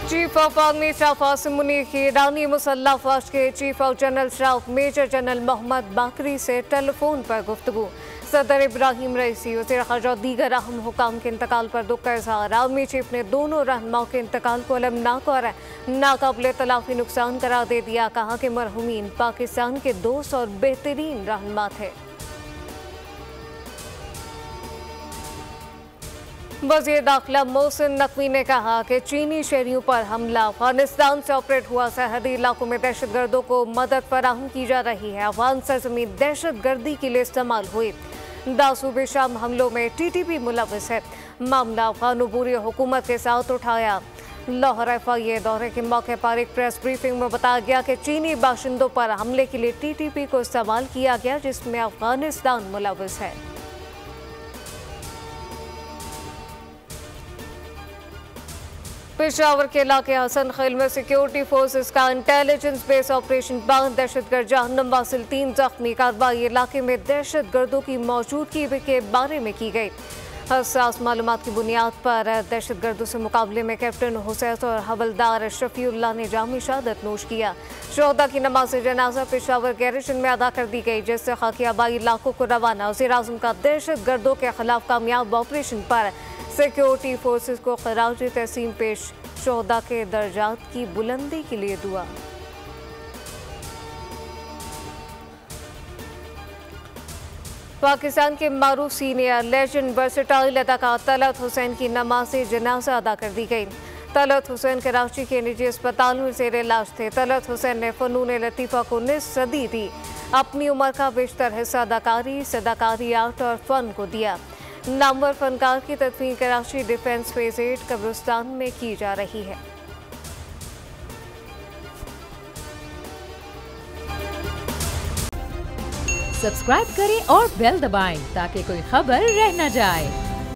Chief of army staff Asim Munir की ईरानी मुसल्लह अफवाज के chief of general staff major general Mohammad Bagheri से टेलीफोन पर गुफ्तगू। सदर इब्राहिम रईसी, वज़ीर ख़ारजा दीगर अहम हुकाम के इंतकाल पर दुख का इजहार। आर्मी चीफ ने दोनों रहनुमाओं के इंतकाल को अलमनाक और नाकाबिले तलाफी नुकसान करार दे दिया। कहा कि मरहूमीन पाकिस्तान के दोस्त और बेहतरीन रहनुमा थे। वज़ीर दाखिला मोहसिन नकवी ने कहा कि चीनी शहरियों पर हमला अफगानिस्तान से ऑपरेट हुआ। सरहदी इलाकों में दहशतगर्दों को मदद फराहम की जा रही है। अफगान सरजमीन दहशतगर्दी के लिए इस्तेमाल हुई। दासूबे शाम हमलों में TTP मुलव्वस है। मामला अफगान अबूरी हुकूमत के साथ उठाया। लाहौर FIA दौरे के मौके पर एक प्रेस ब्रीफिंग में बताया गया कि चीनी बाशिंदों पर हमले के लिए TTP को इस्तेमाल किया गया, जिसमें अफगानिस्तान मुलव्वस है। पेशावर के इलाके हसन खेल में सिक्योरिटी फोर्सेस का इंटेलिजेंस बेस ऑपरेशन बंद। दहशतगर्द जहन्नम वासिल 3 जख्मी। कार्रवाई इलाके में दहशतगर्दों की मौजूदगी के बारे में की गई। हसास मालूमात की बुनियाद पर दहशतगर्दों से मुकाबले में कैप्टन हुसैन और हवलदार शफीउल्लाह ने जामी शहादत नोश किया। शोहदा की नमाज जनाजा पेशावर गैरिशन में अदा कर दी गई, जिससे खाकी आबाई इलाकों को रवाना। वज़ीर आज़म का दहशतगर्दों के खिलाफ कामयाब ऑपरेशन पर सिक्योरिटी फोर्सेस को खराज तहसीन पेश। शोहदा के दर्जात की बुलंदी के लिए दुआ। पाकिस्तान के मारूफ सीनियर लेजेंड वर्सेटाइल अदाकार तलत हुसैन की नमाज जनाजा अदा कर दी गई। तलत हुसैन कराची के निजी अस्पताल में ज़ेर इलाज थे। तलत हुसैन ने फ़नून लतीफ़ा को निस्फ़ सदी दी। अपनी उम्र का बेशतर हिस्सा अदाकारी आर्ट और फ़न को दिया। नामवर फनकार की तदफीन कराची डिफेंस फेज 8 कब्रिस्तान में की जा रही है। सब्सक्राइब करें और बेल दबाएं ताकि कोई खबर रह न जाए।